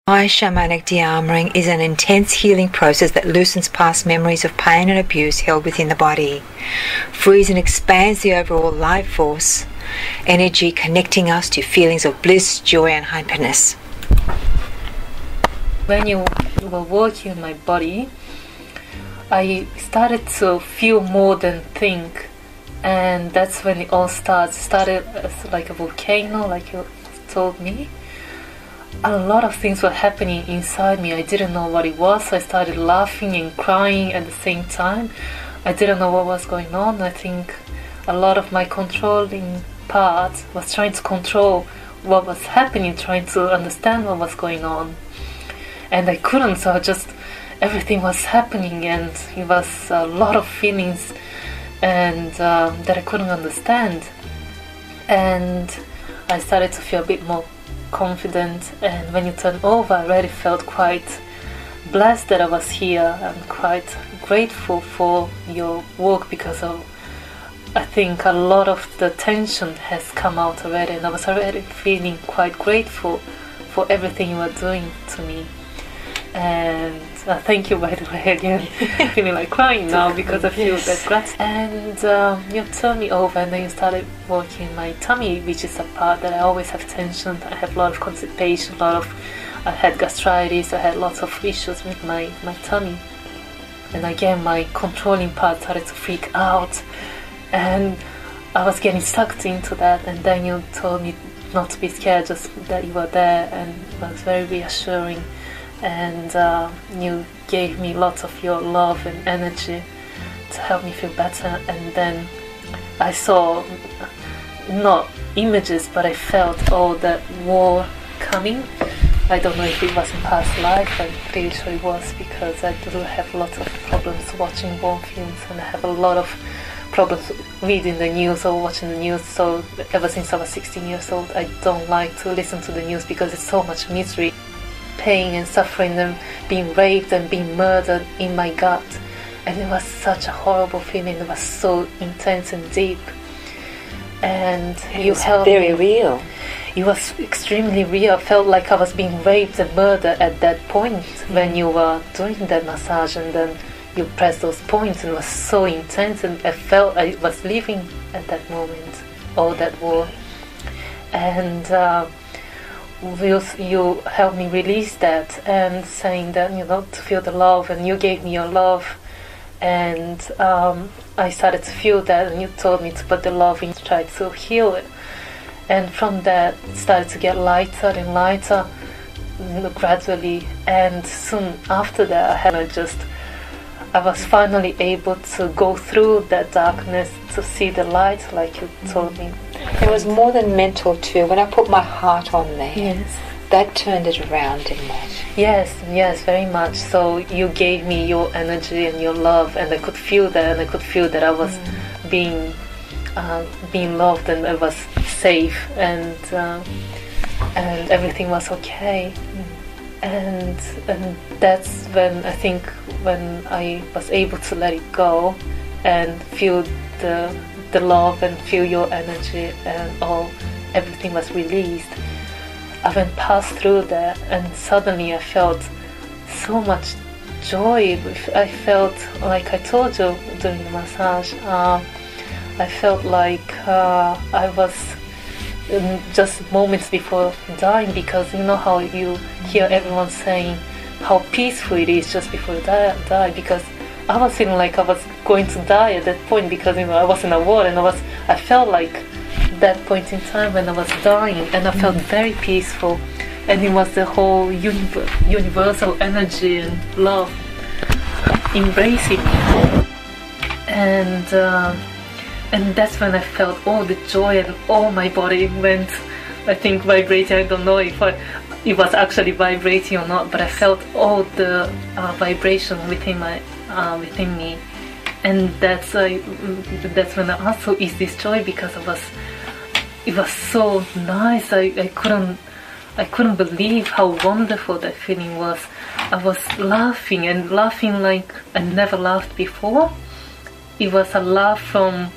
My shamanic de-armoring is an intense healing process that loosens past memories of pain and abuse held within the body, frees and expands the overall life force, energy connecting us to feelings of bliss, joy and happiness. When you were working on my body, I started to feel more than think, and that's when it all starts. It started as like a volcano, like you told me. A lot of things were happening inside me. I didn't know what it was. I started laughing and crying at the same time. I didn't know what was going on. I think a lot of my controlling part was trying to control what was happening, trying to understand what was going on. And I couldn't, so everything was happening, and it was a lot of feelings and that I couldn't understand. And I started to feel a bit more confident, and when you turn over, I really felt quite blessed that I was here and quite grateful for your work, because I think a lot of the tension has come out already, and I was already feeling quite grateful for everything you were doing to me. And thank you, by the way, again. Feeling like crying now because I feel that gratitude. And you turned me over, and then you started working my tummy, which is a part that I always have tension. I have a lot of constipation, I had gastritis, I had lots of issues with my tummy. And again, my controlling part started to freak out, and I was getting sucked into that. And then you told me not to be scared, just that you were there, and it was very reassuring. And you gave me lots of your love and energy to help me feel better. And then I saw, not images, but I felt all that war coming. I don't know if it was in past life. I'm pretty sure it was, because I do have lots of problems watching war films, and I have a lot of problems reading the news or watching the news. So ever since I was 16 years old, I don't like to listen to the news, because it's so much misery, pain and suffering, and being raped and being murdered in my gut. And it was such a horrible feeling. It was so intense and deep. And you helped me. Very real. It was extremely real. I felt like I was being raped and murdered at that point when you were doing that massage, and then you pressed those points, and it was so intense, and I felt I was living at that moment, all that war. And you helped me release that, and saying that, to feel the love, and you gave me your love, and I started to feel that, and you told me to put the love in, try to heal it. And from that, it started to get lighter and lighter, gradually. And soon after that, I was finally able to go through that darkness to see the light, like you told me. It was more than mental too. When I put my heart on there, yes, that turned it around, didn't it? Yes, very much. So you gave me your energy and your love, and I could feel that, I was being loved, and I was safe, and everything was okay. And that's when I think, when I was able to let it go and feel the love and feel your energy, and everything was released. I went past through that, and suddenly I felt so much joy. I felt like I told you during the massage, I felt like I was just moments before dying, because you know how you hear everyone saying how peaceful it is just before you die, because I was feeling like I was going to die at that point, because I was in a war, and I felt like that point in time when I was dying, and I felt very peaceful, and it was the whole universal energy and love embracing me. And that's when I felt all the joy, and all my body went, I think, vibrating. I don't know if it was actually vibrating or not, but I felt all the vibration within me. And that's when I also is this joy, because it was so nice. I couldn't believe how wonderful that feeling was. I was laughing like I never laughed before. It was a laugh from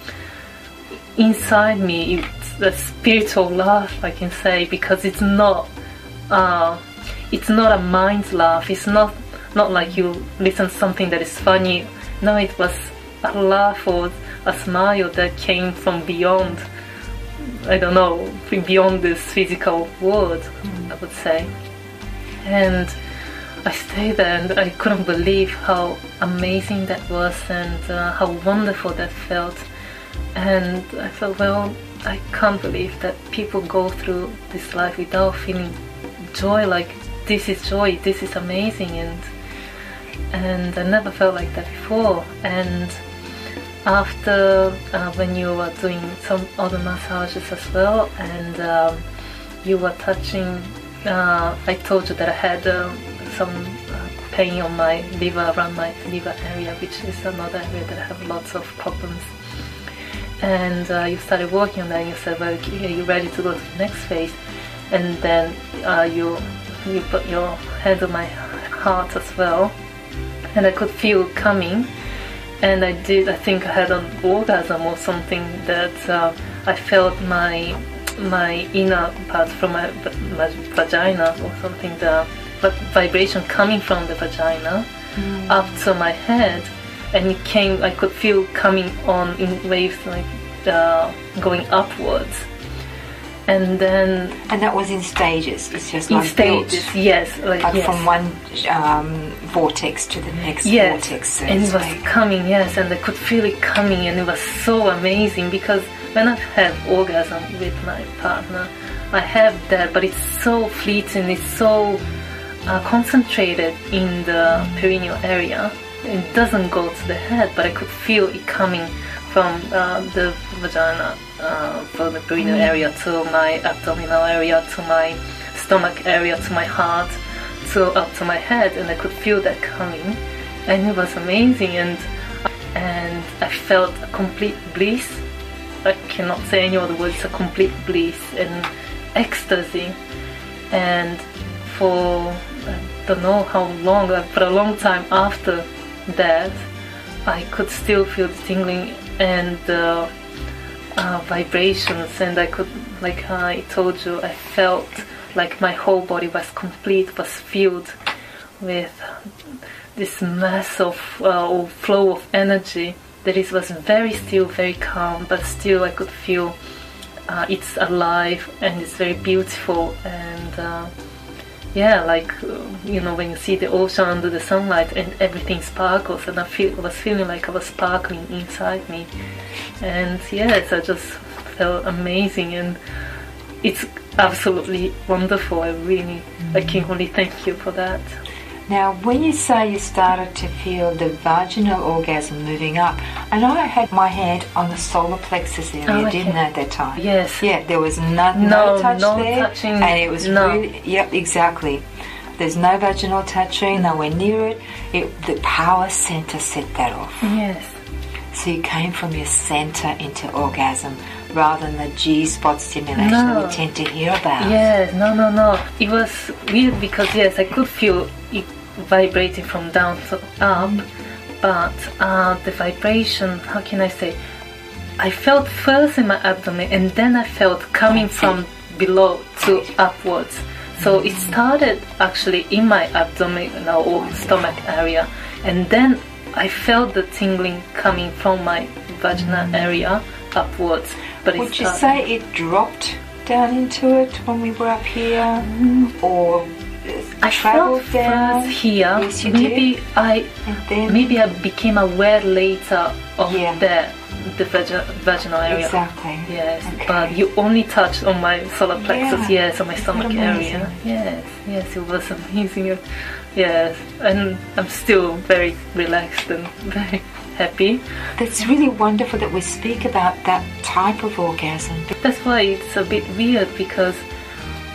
inside me. It's a spiritual laugh, I can say, because it's not it's not a mind laugh. It's not like you listen to something that is funny. No, it was a laugh or a smile that came from beyond, I don't know, beyond this physical world, I would say. And I stayed there and I couldn't believe how amazing that was, and how wonderful that felt. And I thought, well, I can't believe that people go through this life without feeling joy, like this is joy, this is amazing. And I never felt like that before. And after, when you were doing some other massages as well, and you were touching, I told you that I had some pain on my liver, around my liver area, which is another area that I have lots of problems. And you started working on that, and you said, well, are you ready to go to the next phase? And then you put your hand on my heart as well, and I could feel it coming. And I think I had an orgasm or something, that I felt my inner part from my vagina or something, the vibration coming from the vagina up to my head, and it came, I could feel coming on in waves, like going upwards. And then... And that was in stages, it's just in like stages, built. Yes. Like yes. From one vortex to the next vortex. So and it was coming, yes, and I could feel it coming, and it was so amazing, because when I've had orgasm with my partner, I have that, but it's so fleeting, it's so concentrated in the perineal area. It doesn't go to the head, but I could feel it coming from the vagina, from the perineal area to my abdominal area, to my stomach area, to my heart, to up to my head, and I could feel that coming, and it was amazing. And I felt a complete bliss. I cannot say any other words. A complete bliss and ecstasy. And for I don't know how long, for a long time after that, I could still feel the tingling and the vibrations, and I could, like I told you, I felt like my whole body was complete, was filled with this mass of flow of energy that it was very still, very calm, but still I could feel it's alive and it's very beautiful. And yeah, like you know, when you see the ocean under the sunlight and everything sparkles, and I was feeling like I was sparkling inside me. And yes, I just felt amazing, and it's absolutely wonderful. I can only thank you for that. Now, when you say you started to feel the vaginal orgasm moving up, I know I had my hand on the solar plexus area, didn't I, at that time? Yes. Yeah, there was no touch there. Touching, and it was really, yep, exactly. There's no vaginal touching, nowhere near it. The power center set that off. Yes. So you came from your center into orgasm rather than the G-spot stimulation that we tend to hear about. Yes, no. It was weird because, yes, I could feel it vibrating from down to up, but the vibration, how can I say, I felt first in my abdomen, and then I felt coming from below to upwards. So it started actually in my abdomen or stomach area, and then I felt the tingling coming from my vaginal area upwards. But would you say it dropped down into it when we were up here, or I felt down first here? Yes, you maybe did. Maybe I became aware later of the vaginal area. Exactly. Yes, okay. But you only touched on my solar plexus. Yes, on my stomach area. Yes, it was amazing. Yes, and I'm still very relaxed and very happy. That's really wonderful that we speak about that type of orgasm. That's why it's a bit weird, because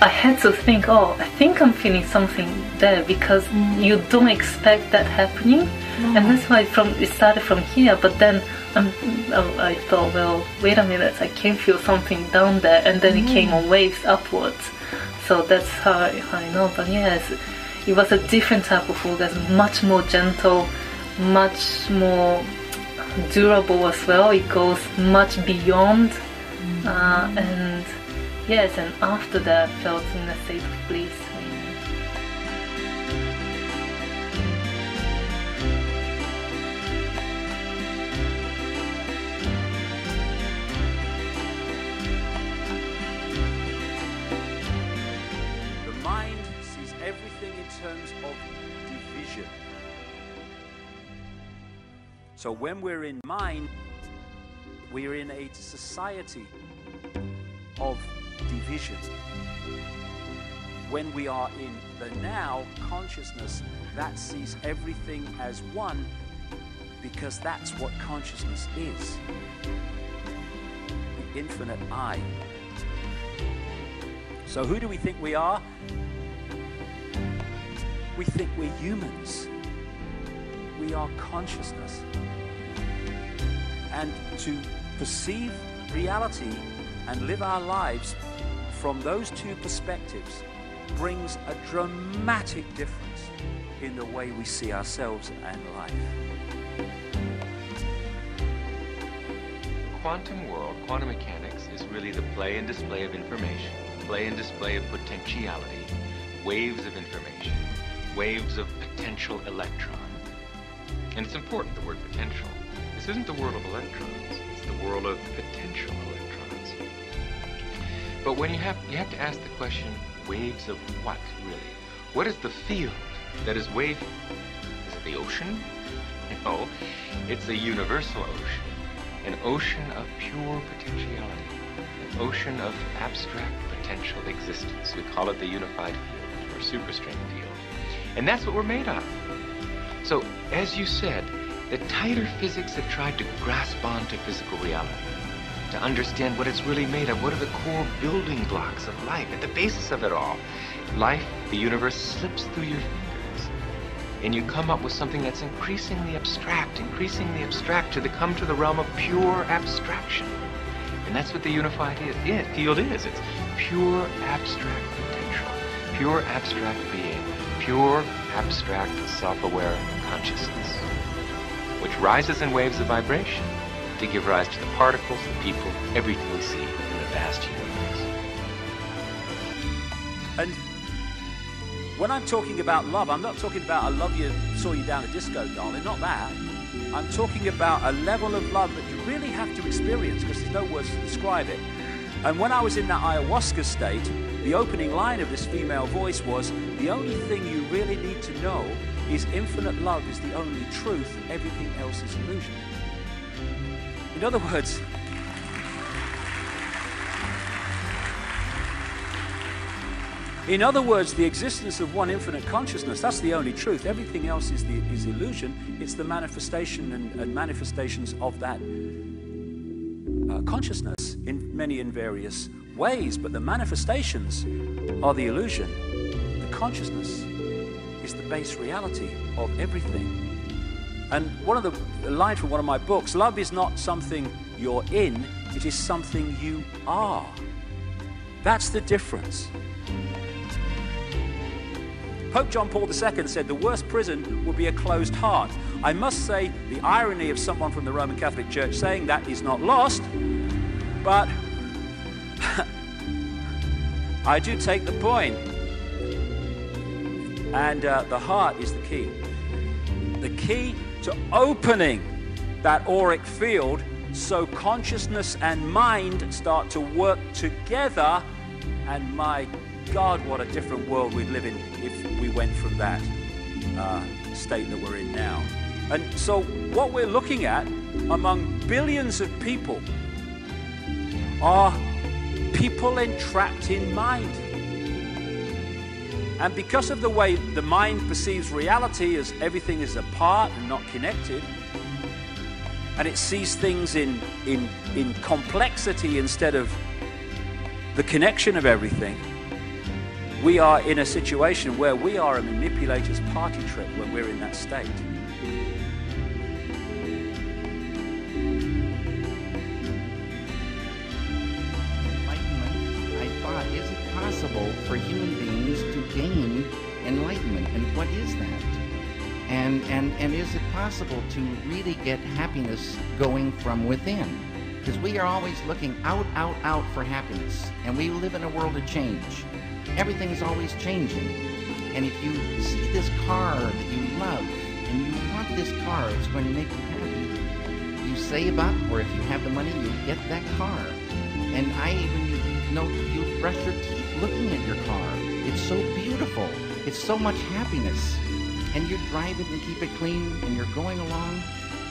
I had to think, I think I'm feeling something there, because you don't expect that happening. No. And that's why it started from here, but then I thought, well, wait a minute, I can feel something down there, and then it came on waves upwards. So that's how I know. But yes, it was a different type of orgasm, much more gentle, much more durable as well. It goes much beyond, and yes, and after that I felt in a state of bliss. terms of division. So when we're in mind, we're in a society of division. When we are in the now consciousness, that sees everything as one, because that's what consciousness is. The infinite I. So who do we think we are? We think we're humans. We are consciousness. And to perceive reality and live our lives from those two perspectives brings a dramatic difference in the way we see ourselves and life. Quantum world, quantum mechanics, is really the play and display of information, play and display of potentiality, waves of information, waves of potential electron. And it's important, the word potential. This isn't the world of electrons, it's the world of potential electrons. But when you have to ask the question, waves of what, really? What is the field that is waving? Is it the ocean? No, it's a universal ocean. An ocean of pure potentiality. An ocean of abstract potential existence. We call it the unified field, or superstring field. And that's what we're made of. So, as you said, the tighter physics have tried to grasp onto physical reality, to understand what it's really made of. What are the core building blocks of life? At the basis of it all, life, the universe, slips through your fingers. And you come up with something that's increasingly abstract to come to the realm of pure abstraction. And that's what the unified field is. It's pure abstract potential, pure abstract being, pure abstract self-aware consciousness, which rises in waves of vibration to give rise to the particles, the people, everything we see in the vast universe. And when I'm talking about love, I'm not talking about I love you, saw you down a disco, darling, not that. I'm talking about a level of love that you really have to experience, because there's no words to describe it. And when I was in that ayahuasca state, the opening line of this female voice was, the only thing you really need to know is infinite love is the only truth, everything else is illusion. In other words, the existence of one infinite consciousness, that's the only truth. Everything else is illusion. It's the manifestation and manifestations of that consciousness in many and various ways. But the manifestations are the illusion. The consciousness is the base reality of everything. And one of the lines from one of my books, love is not something you're in, it is something you are. That's the difference. Pope John Paul II said the worst prison would be a closed heart. I must say the irony of someone from the Roman Catholic Church saying that is not lost, but I do take the point. And the heart is the key. The key to opening that auric field so consciousness and mind start to work together. And my God, what a different world we'd live in if we went from that state that we're in now. And so what we're looking at among billions of people are people entrapped in mind. And because of the way the mind perceives reality as everything is apart and not connected, and it sees things in complexity instead of the connection of everything, we are in a situation where we are a manipulator's party trick when we're in that state. Enlightenment, I thought, is it possible for human beings to gain enlightenment? And what is that? And is it possible to really get happiness going from within? Because we are always looking out for happiness. And we live in a world of change. Everything is always changing. And if you see this car that you love, and you want this car, it's going to make you happy, you save up, or if you have the money, you get that car. And I even know you brush your teeth looking at your car. It's so beautiful. It's so much happiness. And you're driving to keep it clean, and you're going along.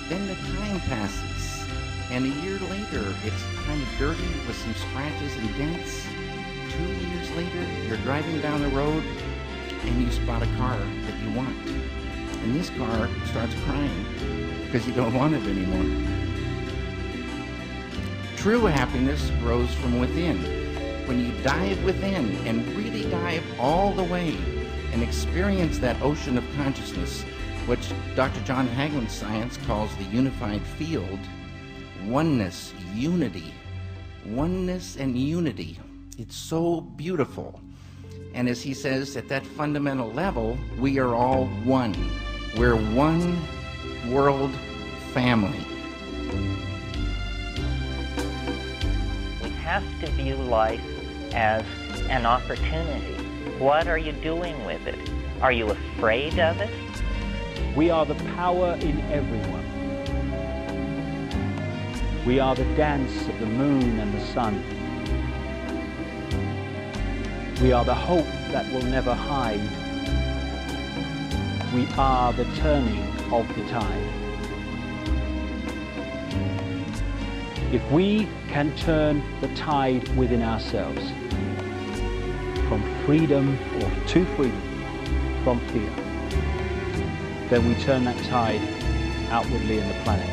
Then the time passes. And a year later, it's kind of dirty with some scratches and dents. 2 years later, you're driving down the road, and you spot a car that you want. And this car starts crying because you don't want it anymore. True happiness grows from within. When you dive within and really dive all the way and experience that ocean of consciousness, which Dr. John Hagelin's science calls the unified field, oneness, unity, oneness and unity. It's so beautiful. And as he says, at that fundamental level, we are all one. We're one world family. We have to view life as an opportunity. What are you doing with it? Are you afraid of it? We are the power in everyone. We are the dance of the moon and the sun. We are the hope that will never hide. We are the turning of the tide. If we can turn the tide within ourselves, from freedom or to freedom, from fear, then we turn that tide outwardly in the planet.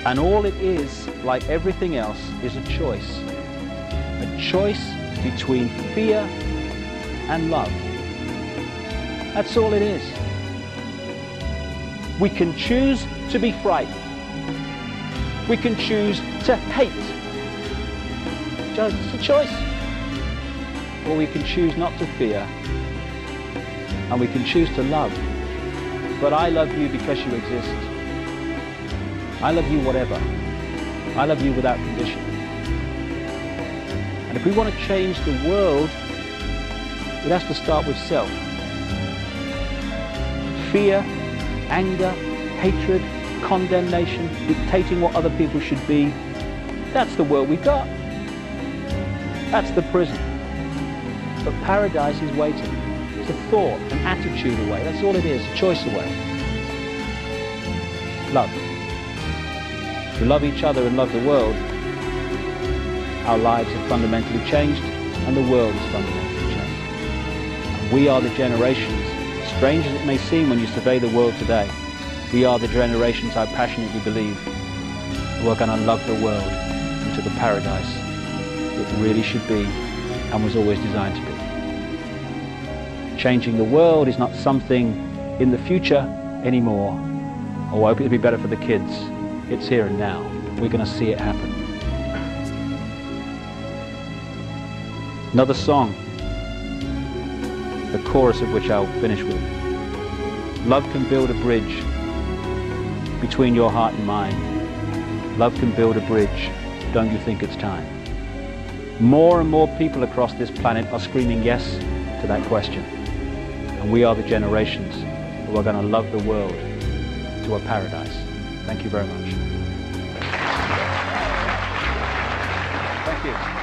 And all it is, like everything else, is a choice. A choice between fear and love. That's all it is. We can choose to be frightened. We can choose to hate. It's a choice. Or we can choose not to fear, and we can choose to love. But I love you because you exist. I love you whatever. I love you without condition. And if we want to change the world, it has to start with self. Fear, anger, hatred, condemnation, dictating what other people should be, that's the world we've got. That's the prison. But paradise is waiting. It's a thought, an attitude away. That's all it is, a choice away. Love. If we love each other and love the world, our lives have fundamentally changed and the world is fundamentally changed. And we are the generations, strange as it may seem when you survey the world today, we are the generations, I passionately believe, who are going to love the world into the paradise it really should be and was always designed to be. Changing the world is not something in the future anymore. Oh, I hope it'll be better for the kids. It's here and now. We're going to see it happen. Another song, the chorus of which I'll finish with. Love can build a bridge between your heart and mine. Love can build a bridge. Don't you think it's time? More and more people across this planet are screaming yes to that question. And we are the generations who are going to love the world to a paradise. Thank you very much. Thank you.